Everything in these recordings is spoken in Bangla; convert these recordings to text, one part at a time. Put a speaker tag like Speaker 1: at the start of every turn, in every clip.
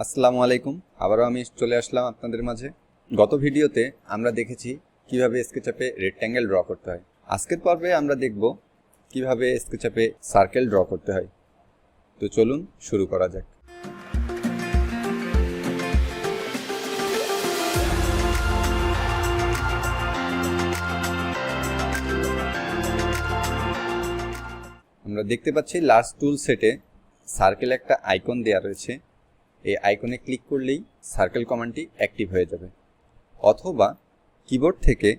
Speaker 1: আসসালামু আলাইকুম। আবারও আমি চলে আসলাম আপনাদের মাঝে। গত ভিডিওতে আমরা দেখেছি কিভাবে স্কেচআপে রেক্ট্যাঙ্গেল ড্র করতে হয়। আজকের পর্বে আমরা দেখব কিভাবে স্কেচআপে সার্কেল ড্র করতে হয়। তো চলুন শুরু করা যাক। আমরা দেখতে পাচ্ছি লাস্ট টুল সেটে সার্কেল একটা আইকন দেওয়া রয়েছে। এই আইকনে ক্লিক করলেই সার্কেল কমান্ডটি অ্যাক্টিভ হয়ে যাবে, অথবা কিবোর্ড থেকে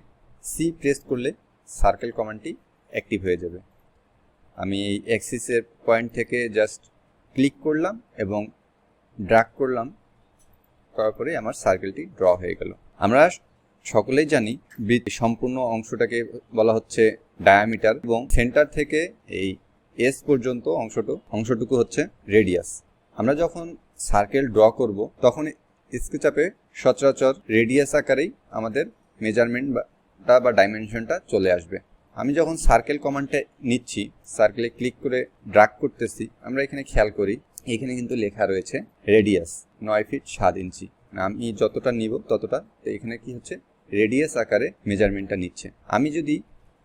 Speaker 1: সি প্রেস করলে সার্কেল কমান্ডটি অ্যাক্টিভ হয়ে যাবে। আমি এই অ্যাক্সিসের পয়েন্ট থেকে জাস্ট ক্লিক করলাম এবং ড্র্যাগ করলাম, করার পরে আমার সার্কেলটি ড্র হয়ে গেল। আমরা সকলেই জানি সম্পূর্ণ অংশটাকে বলা হচ্ছে ডায়ামিটার এবং সেন্টার থেকে এই এস পর্যন্ত অংশটুকু হচ্ছে রেডিয়াস। আমরা যখন সার্কেল ড্র করব তখন স্কেচআপে সচরাচর রেডিয়াস আকারেই আমাদের মেজারমেন্টটা বা ডাইমেনশনটা চলে আসবে। আমি যখন সার্কেল কমান্ডটা নিচ্ছি, সার্কেলে ক্লিক করে ড্র্যাগ করতেছি, আমরা এখানে খেয়াল করি এখানে কিন্তু লেখা রয়েছে রেডিয়াস 9 ফিট 7 ইঞ্চি। আমি যতটা নিব ততটা, এখানে কি হচ্ছে রেডিয়াস আকারে মেজারমেন্টটা নিচ্ছে। আমি যদি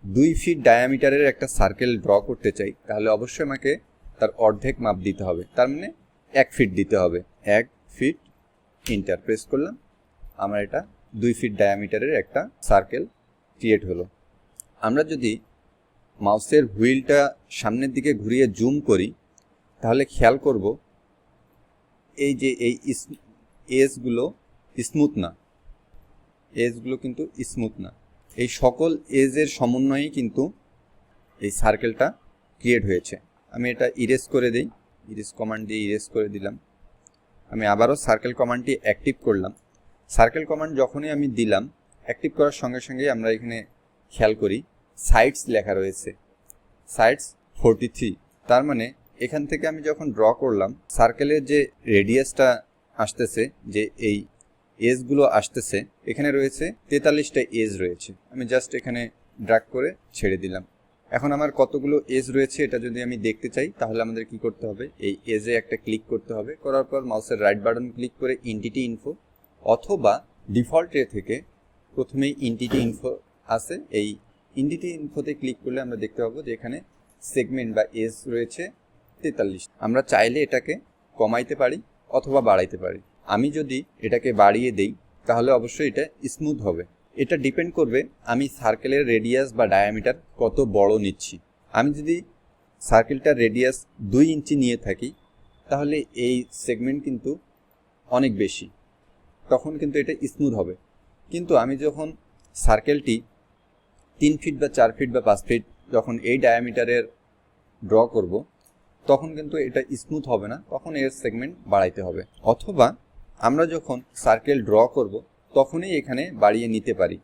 Speaker 1: 2 ফিট ডায়ামিটারের একটা সার্কেল ড্র করতে চাই তাহলে অবশ্যই আমাকে তার অর্ধেক মাপ দিতে হবে, তার মানে 1 ফিট দিতে হবে। 1 ফিট ইন্টার প্রেস করলাম, আমার এটা 2 ফিট ডায়ামিটারের একটা সার্কেল ক্রিয়েট হলো। আমরা যদি মাউসের হুইলটা সামনের দিকে ঘুরিয়ে জুম করি তাহলে খেয়াল করব এই যে এই এজগুলো স্মুথ না, এজগুলো কিন্তু স্মুথ না। এই সকল এজের সমন্বয়েই কিন্তু এই সার্কেলটা ক্রিয়েট হয়েছে। আমি এটা ইরেজ করে দিই, ইরেজ কমান্ড দিয়ে ইরেজ করে দিলাম। আমি আবারও সার্কেল কমান্ডটি অ্যাক্টিভ করলাম। সার্কেল কমান্ড যখনই আমি দিলাম, অ্যাক্টিভ করার সঙ্গে সঙ্গেই আমরা এখানে খেয়াল করি সাইডস লেখা রয়েছে, সাইডস 43। তার মানে এখান থেকে আমি যখন ড্র করলাম সার্কেলের যে রেডিয়াসটা আসতেছে, যে এই এজগুলো আসতেছে, এখানে রয়েছে 43টা এজ রয়েছে। আমি জাস্ট এখানে ড্র্যাগ করে ছেড়ে দিলাম। এখন আমার কতগুলো এজ রয়েছে এটা যদি আমি দেখতে চাই তাহলে আমাদের কি করতে হবে, এই এজে একটা ক্লিক করতে হবে। করার পর মাউসের রাইট বাটন ক্লিক করে এন্টিটি ইনফো, অথবা ডিফল্ট ট্রে থেকে প্রথমেই এন্টিটি ইনফো আছে, এই এন্টিটি ইনফোতে ক্লিক করলে আমরা দেখতে পাবো যে এখানে সেগমেন্ট বা এজ রয়েছে 43। আমরা চাইলে এটাকে কমাইতে পারি অথবা বাড়াইতে পারি। আমি যদি এটাকে বাড়িয়ে দেই তাহলে অবশ্যই এটা স্মুথ হবে। এটা ডিপেন্ড করবে আমি সার্কেলের রেডিয়াস বা ডায়ামিটার কত বড় নিচ্ছি। আমি যদি সার্কেলটার রেডিয়াস 2 ইঞ্চি নিয়ে থাকি তাহলে এই সেগমেন্ট কিন্তু অনেক বেশি, তখন কিন্তু এটা স্মুথ হবে। কিন্তু আমি যখন সার্কেলটি 3 ফিট বা 4 ফিট বা 5 ফিট যখন এই ডায়ামিটারের ড্র করব তখন কিন্তু এটা স্মুথ হবে না, তখন এর সেগমেন্ট বাড়াইতে হবে। অথবা আমরা যখন সার্কেল ড্র করব তখনই এখানে বাড়িয়ে নিতে পারি।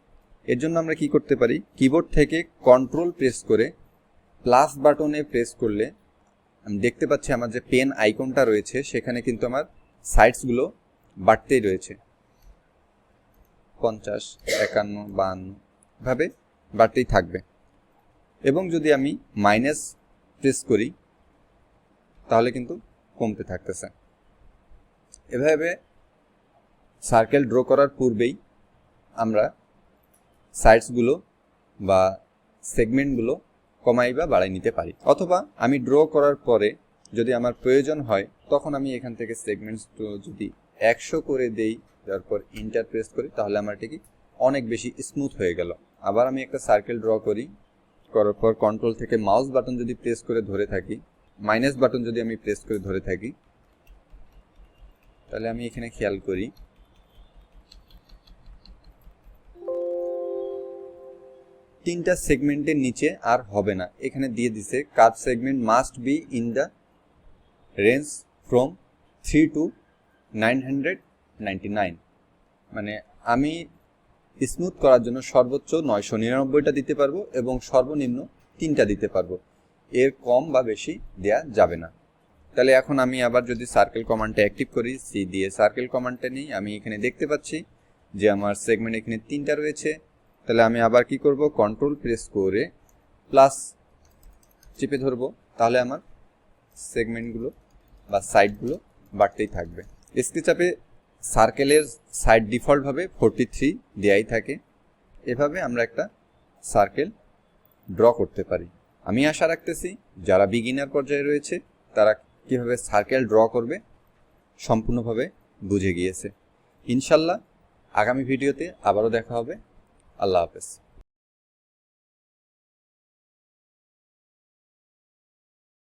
Speaker 1: এর জন্য আমরা কি করতে পারি, কিবোর্ড থেকে কন্ট্রোল প্রেস করে প্লাস বাটনে প্রেস করলে আমি দেখতে পাচ্ছি আমার যে পেন আইকনটা রয়েছে সেখানে কিন্তু আমার সাইডসগুলো বাড়তেই রয়েছে, 50, 51, 52 ভাবে বাড়তেই থাকবে। এবং যদি আমি মাইনাস প্রেস করি তাহলে কিন্তু কমতে থাকতেছে। এভাবে সার্কেল ড্র করার পূর্বেই আমরা সাইডসগুলো বা সেগমেন্টগুলো কমাই বা বাড়াই নিতে পারি। অথবা আমি ড্র করার পরে যদি আমার প্রয়োজন হয় তখন আমি এখান থেকে সেগমেন্টস যদি 100 করে দেই, তারপর ইন্টার প্রেস করি, তাহলে আমার এটি অনেক বেশি স্মুথ হয়ে গেল। আবার আমি একটা সার্কেল ড্র করি, করার পর কন্ট্রোল থেকে মাউস বাটন যদি প্রেস করে ধরে থাকি, মাইনাস বাটন যদি আমি প্রেস করে ধরে থাকি, তাহলে আমি এখানে খেয়াল করি তিনটা সেগমেন্টের নিচে আর হবে না। এখানে দিয়ে দিছে curve segment must be in the range from 3 to 999। মানে আমি স্মুথ করার জন্য সর্বোচ্চ 999টা দিতে পারবো এবং সর্বনিম্ন 3টা দিতে পারবো, এর কম বা বেশি দেয়া যাবে না। তাহলে এখন আমি আবার যদি সার্কেল কমান্ডটা অ্যাক্টিভ করি, সি দিয়ে সার্কেল কমান্ডটা নিই, আমি এখানে দেখতে পাচ্ছি যে আমার সেগমেন্ট এখানে 3টা রয়েছে। তাহলে আমি আবার কি করব, কন্ট্রোল প্রেস করে প্লাস চেপে ধরবো, তাহলে আমার সেগমেন্টগুলো বা সাইডগুলো বাড়তেই থাকবে। স্কেচআপে সার্কেলের সাইড ডিফল্টভাবে 43 দেয়াই থাকে। এভাবে আমরা একটা সার্কেল ড্র করতে পারি। আমি আশা রাখতেছি যারা বিগিনার পর্যায়ে রয়েছে তারা কীভাবে সার্কেল ড্র করবে সম্পূর্ণভাবে বুঝে গিয়েছে। ইনশাল্লাহ আগামী ভিডিওতে আবারও দেখা হবে। আল্লাহ হাফেজ।